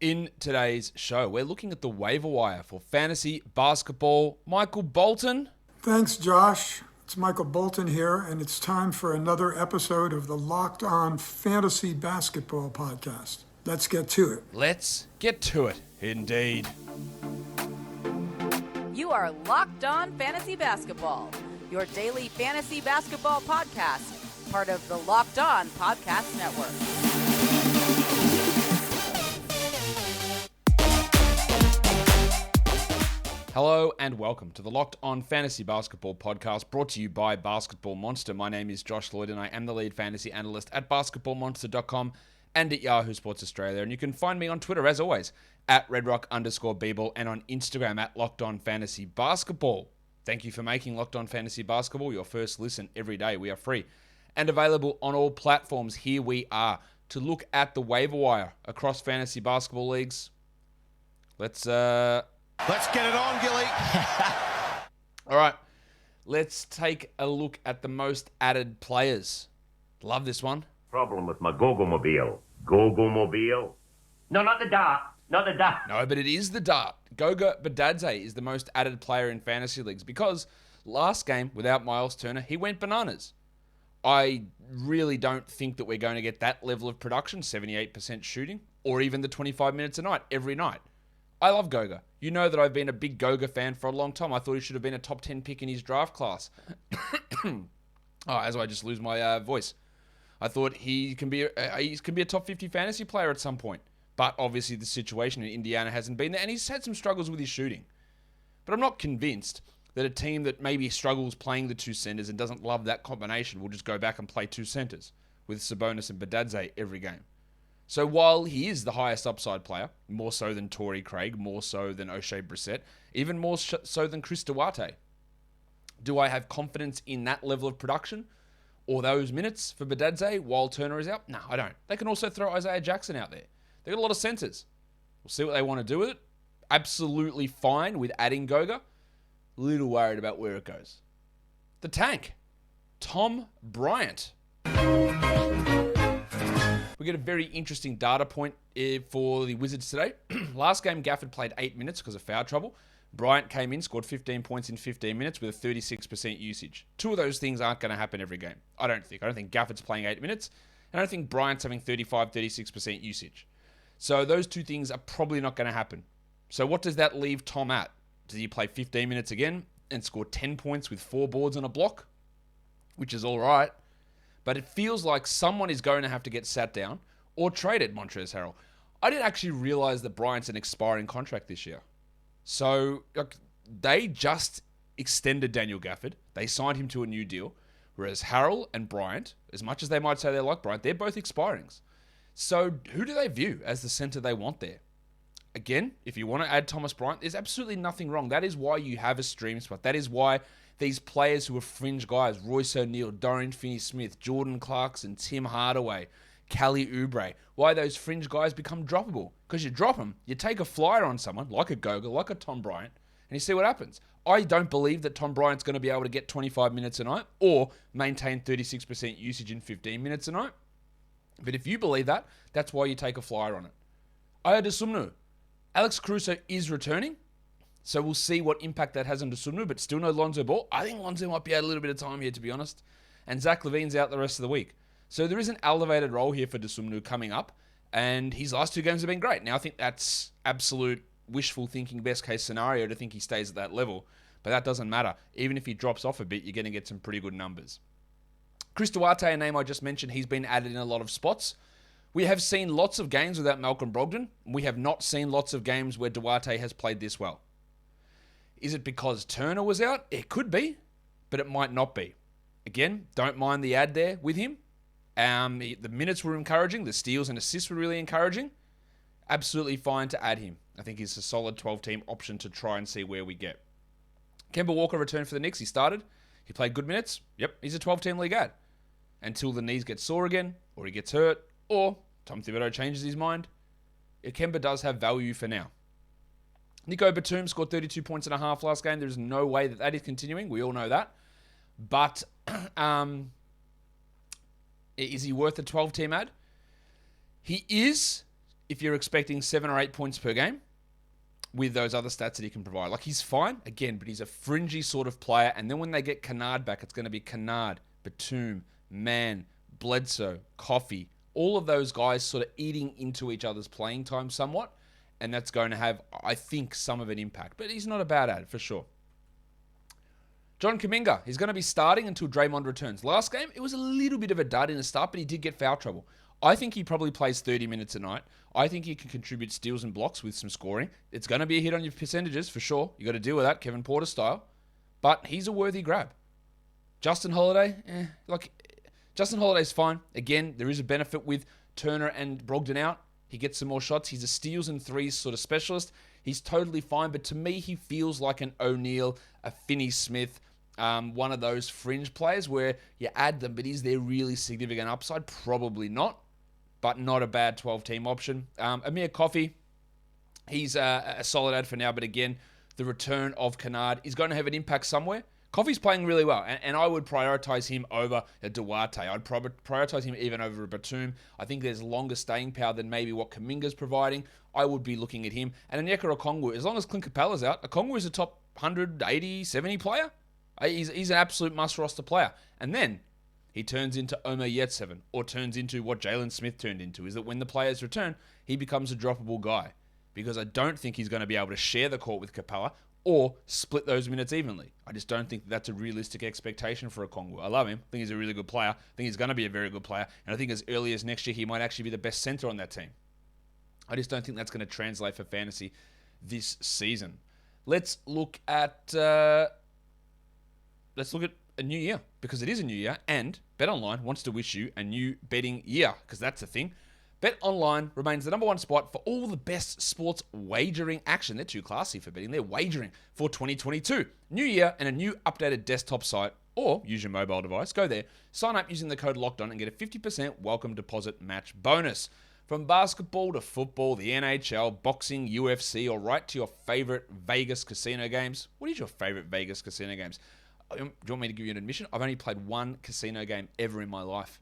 In today's show, we're looking at the waiver wire for fantasy basketball. Michael Bolton. Thanks, Josh. It's Michael Bolton here, and it's time for another episode of the Locked On Fantasy Basketball Podcast. Let's get to it. Let's get to it, indeed. You are Locked On Fantasy Basketball, your daily fantasy basketball podcast, part of the Locked On Podcast Network. Hello and welcome to the Locked On Fantasy Basketball Podcast, brought to you by Basketball Monster. My name is Josh Lloyd and I am the lead fantasy analyst at basketballmonster.com and at Yahoo Sports Australia. And you can find me on Twitter, as always, at redrock_bball and on Instagram at Locked On Fantasy Basketball. Thank you for making Locked On Fantasy Basketball your first listen every day. We are free and available on all platforms. Here we are to look at the waiver wire across fantasy basketball leagues. Let's get it on, Gilly. All right, let's take a look at the most added players. Love this one. Problem with my Gogo-mobile. Gogo-mobile? No, not the dart. Not the dart. No, but it is the dart. Goga Bitadze is the most added player in fantasy leagues because last game, without Miles Turner, he went bananas. I really don't think that we're going to get that level of production, 78% shooting, or even the 25 minutes a night, every night. I love Goga. You know that I've been a big Goga fan for a long time. I thought he should have been a top 10 pick in his draft class. As I just lose my voice. I thought he can be a top 50 fantasy player at some point. But obviously the situation in Indiana hasn't been there, and he's had some struggles with his shooting. But I'm not convinced that a team that maybe struggles playing the two centers and doesn't love that combination will just go back and play two centers with Sabonis and Bitadze every game. So while he is the highest upside player, more so than Torrey Craig, more so than O'Shea Brissett, even more so than Chris Duarte, do I have confidence in that level of production or those minutes for Bitadze while Turner is out? No, I don't. They can also throw Isaiah Jackson out there. They've got a lot of centers. We'll see what they want to do with it. Absolutely fine with adding Goga. Little worried about where it goes. The tank, Tom Bryant. We get a very interesting data point for the Wizards today. Last game, Gafford played 8 minutes because of foul trouble. Bryant came in, scored 15 points in 15 minutes with a 36% usage. Two of those things aren't going to happen every game. I don't think Gafford's playing 8 minutes, and I don't think Bryant's having 35, 36% usage. So those two things are probably not going to happen. So what does that leave Tom at? Does he play 15 minutes again and score 10 points with 4 boards and a block? Which is all right. But it feels like someone is going to have to get sat down or traded, Montrezl Harrell. I didn't actually realize that Bryant's an expiring contract this year. So they just extended Daniel Gafford. They signed him to a new deal. Whereas Harrell and Bryant, as much as they might say they like Bryant, they're both expirings. So who do they view as the center they want there? Again, if you want to add Thomas Bryant, there's absolutely nothing wrong. That is why you have a stream spot. That is why these players who are fringe guys, Royce O'Neal, Dorian Finney-Smith, Jordan Clarkson, Tim Hardaway, Kelly Oubre, why those fringe guys become droppable. Because you drop them, you take a flyer on someone, like a Goga, like a Tom Bryant, and you see what happens. I don't believe that Tom Bryant's going to be able to get 25 minutes a night or maintain 36% usage in 15 minutes a night. But if you believe that, that's why you take a flyer on it. Aya Dosunmu. Alex Caruso is returning, so we'll see what impact that has on Dosunmu, but still no Lonzo Ball. I think Lonzo might be out a little bit of time here, to be honest. And Zach LaVine's out the rest of the week. So there is an elevated role here for Dosunmu coming up, and his last 2 games have been great. Now, I think that's absolute wishful thinking, best case scenario to think he stays at that level, but that doesn't matter. Even if he drops off a bit, you're going to get some pretty good numbers. Chris Duarte, a name I just mentioned, he's been added in a lot of spots. We have seen lots of games without Malcolm Brogdon. We have not seen lots of games where Duarte has played this well. Is it because Turner was out? It could be, but it might not be. Again, don't mind the ad there with him. The minutes were encouraging. The steals and assists were really encouraging. Absolutely fine to add him. I think he's a solid 12-team option to try and see where we get. Kemba Walker returned for the Knicks. He started. He played good minutes. Yep, he's a 12-team league ad. Until the knees get sore again, or he gets hurt, or Tom Thibodeau changes his mind, Kemba does have value for now. Nico Batum scored 32 points and a half last game. There's no way that that is continuing. We all know that. But is he worth a 12-team ad? He is if you're expecting 7 or 8 points per game with those other stats that he can provide. Like, he's fine, again, but he's a fringy sort of player. And then when they get Kennard back, it's going to be Kennard, Batum, Mann, Bledsoe, Coffey, all of those guys sort of eating into each other's playing time somewhat. And that's going to have, I think, some of an impact. But he's not a bad ad, for sure. John Kuminga, he's going to be starting until Draymond returns. Last game, it was a little bit of a dud in the start, but he did get foul trouble. I think he probably plays 30 minutes a night. I think he can contribute steals and blocks with some scoring. It's going to be a hit on your percentages, for sure. You got to deal with that, Kevin Porter style. But he's a worthy grab. Justin Holiday, Justin Holiday's fine. Again, there is a benefit with Turner and Brogdon out. He gets some more shots. He's a steals and threes sort of specialist. He's totally fine, but to me, he feels like an O'Neal, a Finney-Smith, one of those fringe players where you add them, but is there really significant upside? Probably not, but not a bad 12-team option. Amir Coffey, he's a solid ad for now, but again, the return of Kennard is going to have an impact somewhere. Coffey's playing really well, and I would prioritize him over a Duarte. I'd prioritize him even over a Batum. I think there's longer staying power than maybe what Kuminga's providing. I would be looking at him. And Onyeka Okongwu, as long as Clint Capella's out, Okongwu is a top 180, 70 player. He's an absolute must-roster player. And then he turns into Omer Yurtseven, or turns into what Jalen Smith turned into, is that when the players return, he becomes a droppable guy. Because I don't think he's going to be able to share the court with Capella or split those minutes evenly. I just don't think that's a realistic expectation for Okongwu. I love him. I think he's a really good player. I think he's going to be a very good player. And I think as early as next year, he might actually be the best center on that team. I just don't think that's going to translate for fantasy this season. Let's look at a new year, because it is a new year, and BetOnline wants to wish you a new betting year, because that's the thing. BetOnline remains the number one spot for all the best sports wagering action. They're too classy for betting. They're wagering for 2022. New year and a new updated desktop site, or use your mobile device. Go there, sign up using the code LOCKEDON and get a 50% welcome deposit match bonus. From basketball to football, the NHL, boxing, UFC, or right to your favorite Vegas casino games. What is your favorite Vegas casino games? Do you want me to give you an admission? I've only played one casino game ever in my life.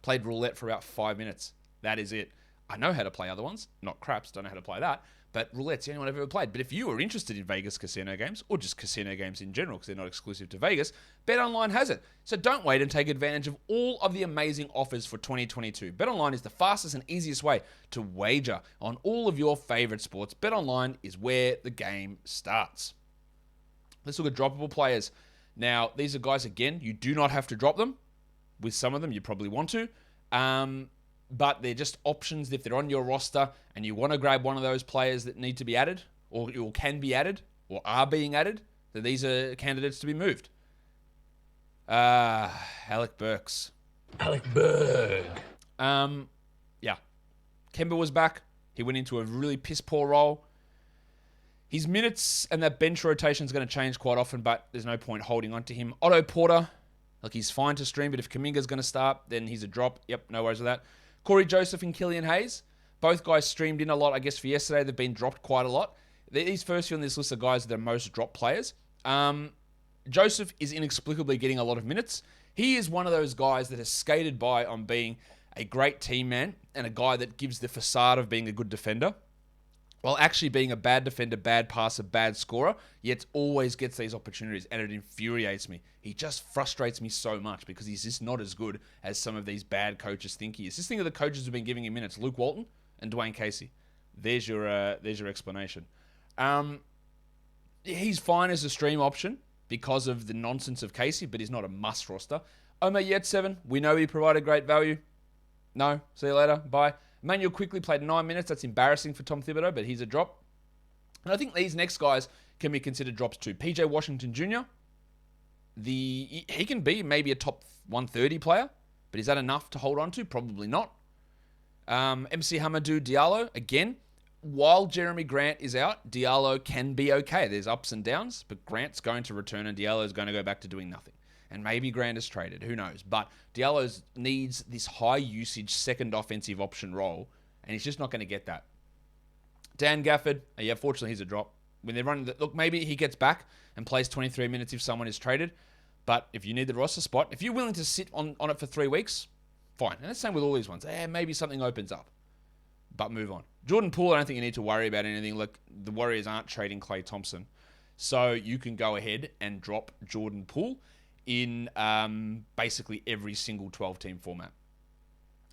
Played roulette for about 5 minutes. That is it. I know how to play other ones. Not craps, don't know how to play that. But roulette's the only one I've ever played. But if you are interested in Vegas casino games, or just casino games in general, because they're not exclusive to Vegas, BetOnline has it. So don't wait and take advantage of all of the amazing offers for 2022. BetOnline is the fastest and easiest way to wager on all of your favorite sports. BetOnline is where the game starts. Let's look at droppable players. Now, these are guys, again, you do not have to drop them. With some of them, you probably want to. But they're just options if they're on your roster and you want to grab one of those players that need to be added or can be added or are being added, then these are candidates to be moved. Alec Burks. Alec Berg. Yeah. Kemba was back. He went into a really piss-poor role. His minutes and that bench rotation is going to change quite often, but there's no point holding on to him. Otto Porter, like, he's fine to stream, but if Kuminga's going to start, then he's a drop. Yep, no worries with that. Corey Joseph and Killian Hayes. Both guys streamed in a lot, I guess, for yesterday. They've been dropped quite a lot. These first few on this list are guys that are most dropped players. Joseph is inexplicably getting a lot of minutes. He is one of those guys that has skated by on being a great team man and a guy that gives the facade of being a good defender, while actually being a bad defender, bad passer, bad scorer, yet always gets these opportunities, and it infuriates me. He just frustrates me so much because he's just not as good as some of these bad coaches think he is. Just think of the coaches who've been giving him minutes: Luke Walton and Dwayne Casey. There's your explanation. He's fine as a stream option because of the nonsense of Casey, but he's not a must roster. Omer Yurtseven, we know he provided great value. No, see you later, bye. Emmanuel quickly played 9 minutes. That's embarrassing for Tom Thibodeau, but he's a drop. And I think these next guys can be considered drops too. PJ Washington Jr., he can be maybe a top 130 player, but is that enough to hold on to? Probably not. MC Hamadou Diallo, again, while Jeremy Grant is out, Diallo can be okay. There's ups and downs, but Grant's going to return and Diallo is going to go back to doing nothing. And maybe Grant is traded. Who knows? But Diallo needs this high-usage second offensive option role, and he's just not going to get that. Dan Gafford, yeah, fortunately, he's a drop. When they're running, look, maybe he gets back and plays 23 minutes if someone is traded. But if you need the roster spot, if you're willing to sit on it for 3 weeks, fine. And it's the same with all these ones. Maybe something opens up. but move on. Jordan Poole, I don't think you need to worry about anything. Look, the Warriors aren't trading Klay Thompson. So you can go ahead and drop Jordan Poole in basically every single 12-team format.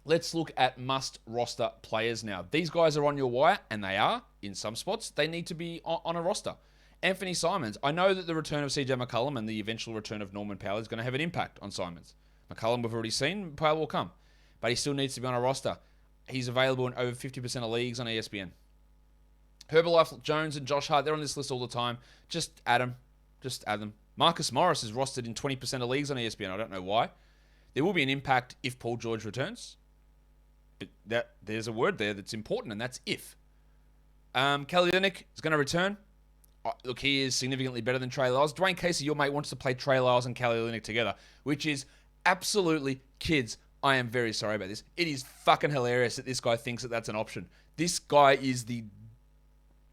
Let's look at must-roster players now. These guys are on your wire, and they are, in some spots. They need to be on a roster. Anthony Simons. I know that the return of CJ McCollum and the eventual return of Norman Powell is going to have an impact on Simons. McCollum we've already seen. Powell will come. But he still needs to be on a roster. He's available in over 50% of leagues on ESPN. Herbalife Jones and Josh Hart, they're on this list all the time. Just add them. Just add them. Marcus Morris is rostered in 20% of leagues on ESPN. I don't know why. There will be an impact if Paul George returns. But there's a word there that's important, and that's if. Kelly Olynyk is going to return. Look, he is significantly better than Trey Lyles. Dwayne Casey, your mate, wants to play Trey Lyles and Kelly Olynyk together, which is absolutely, kids, I am very sorry about this. It is fucking hilarious that this guy thinks that that's an option. This guy is the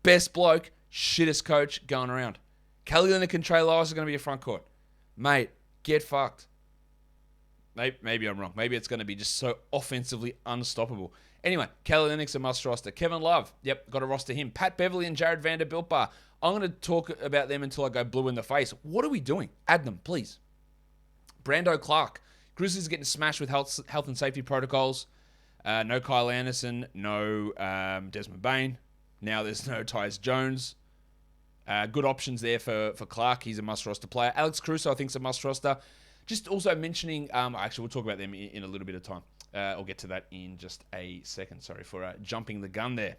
best bloke, shittest coach going around. Kelly Olynyk and Trey Lyles are going to be a front court. Mate, get fucked. Maybe I'm wrong. Maybe it's going to be just so offensively unstoppable. Anyway, Kelly Olynyk's a must roster. Kevin Love, yep, got to roster him. Pat Beverly and Jared Vanderbilt Bar. I'm going to talk about them until I go blue in the face. What are we doing? Add them, please. Brando Clark. Grizzlies are getting smashed with health and safety protocols. No Kyle Anderson, no Desmond Bane. Now there's no Tyus Jones. Good options there for Clark. He's a must roster player. Alex Caruso, I think, is a must roster. Just also mentioning, actually, we'll talk about them in a little bit of time. I'll get to that in just a second. Sorry for jumping the gun there.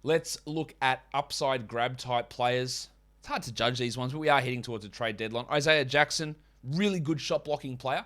Let's look at upside grab type players. It's hard to judge these ones, but we are heading towards a trade deadline. Isaiah Jackson, really good shot blocking player.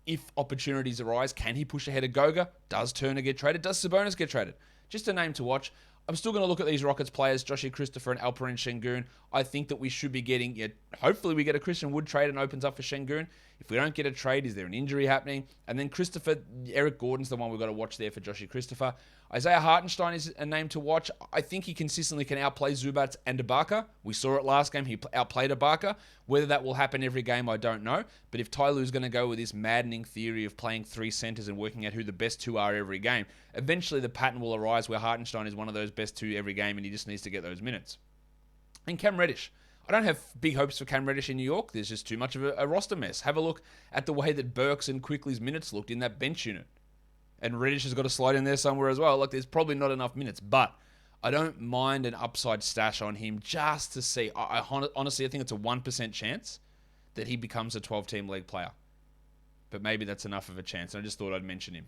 If opportunities arise, can he push ahead of Goga? Does Turner get traded? Does Sabonis get traded? Just a name to watch. I'm still going to look at these Rockets players, Joshie Christopher and Alperen Şengün. I think that we should be getting, hopefully we get a Christian Wood trade and opens up for Şengün. If we don't get a trade, is there an injury happening? And then Christopher, Eric Gordon's the one we've got to watch there for Joshie Christopher. Isaiah Hartenstein is a name to watch. I think he consistently can outplay Zubats and Ibaka. We saw it last game. He outplayed Ibaka. Whether that will happen every game, I don't know. But if Ty Lue's going to go with this maddening theory of playing three centers and working out who the best two are every game, eventually the pattern will arise where Hartenstein is one of those best two every game and he just needs to get those minutes. And Cam Reddish. I don't have big hopes for Cam Reddish in New York. There's just too much of a roster mess. Have a look at the way that Burks and Quickly's minutes looked in that bench unit. And Reddish has got to slide in there somewhere as well. Look, there's probably not enough minutes, but I don't mind an upside stash on him just to see. I honestly, I think it's a 1% chance that he becomes a 12-team league player. But maybe that's enough of a chance, and I just thought I'd mention him.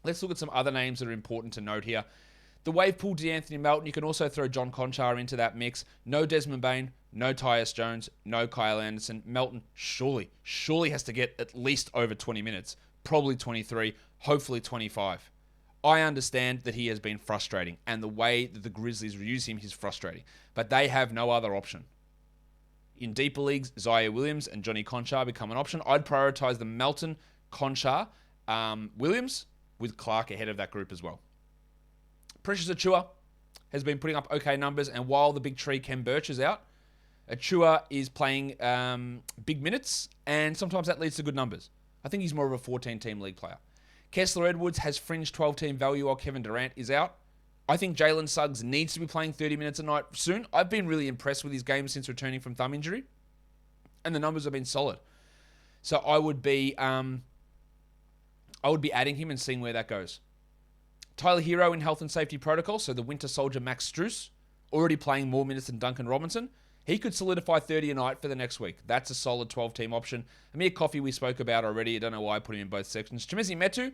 Let's look at some other names that are important to note here. The wave pool, De'Anthony Melton. You can also throw John Conchar into that mix. No Desmond Bane, no Tyus Jones, no Kyle Anderson. Melton surely has to get at least over 20 minutes. Probably 23, hopefully 25. I understand that he has been frustrating, and the way that the Grizzlies use him is frustrating. But they have no other option. In deeper leagues, Zaire Williams and Johnny Conchar become an option. I'd prioritize the Melton, Conchar, Williams with Clark ahead of that group as well. Precious Achiuwa has been putting up okay numbers, and while the big tree Ken Birch is out, Achiuwa is playing big minutes, and sometimes that leads to good numbers. I think he's more of a 14-team league player. Kessler Edwards has fringe 12-team value while Kevin Durant is out. I think Jalen Suggs needs to be playing 30 minutes a night soon. I've been really impressed with his game since returning from thumb injury, and the numbers have been solid. So I would be adding him and seeing where that goes. Tyler Hero in health and safety protocol, so the Winter Soldier Max Strus, already playing more minutes than Duncan Robinson. He could solidify 30 a night for the next week. That's a solid 12-team option. Amir Coffey we spoke about already. I don't know why I put him in both sections. Chimezie Metu,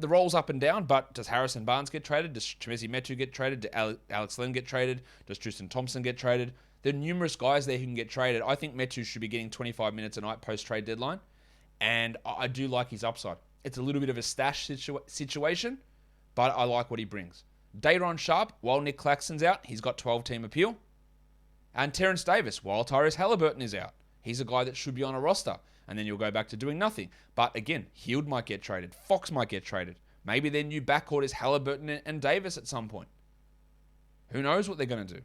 the roll's up and down, but does Harrison Barnes get traded? Does Chimezie Metu get traded? Does Alex Len get traded? Does Tristan Thompson get traded? There are numerous guys there who can get traded. I think Metu should be getting 25 minutes a night post-trade deadline, and I do like his upside. It's a little bit of a stash situation, but I like what he brings. Day'Ron Sharpe, while Nick Claxton's out, he's got 12-team appeal. And Terrence Davis, while Tyrese Halliburton is out, he's a guy that should be on a roster. And then you'll go back to doing nothing. But again, Hield might get traded. Fox might get traded. Maybe their new backcourt is Halliburton and Davis at some point. Who knows what they're going to do.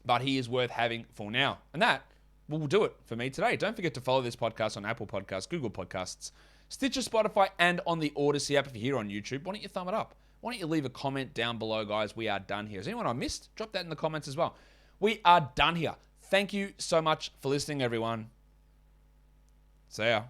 But he is worth having for now. And that will do it for me today. Don't forget to follow this podcast on Apple Podcasts, Google Podcasts, Stitcher, Spotify, and on the Odyssey app if you're here on YouTube. Why don't you thumb it up? Why don't you leave a comment down below, guys? We are done here. Is anyone I missed? Drop that in the comments as well. We are done here. Thank you so much for listening, everyone. See ya.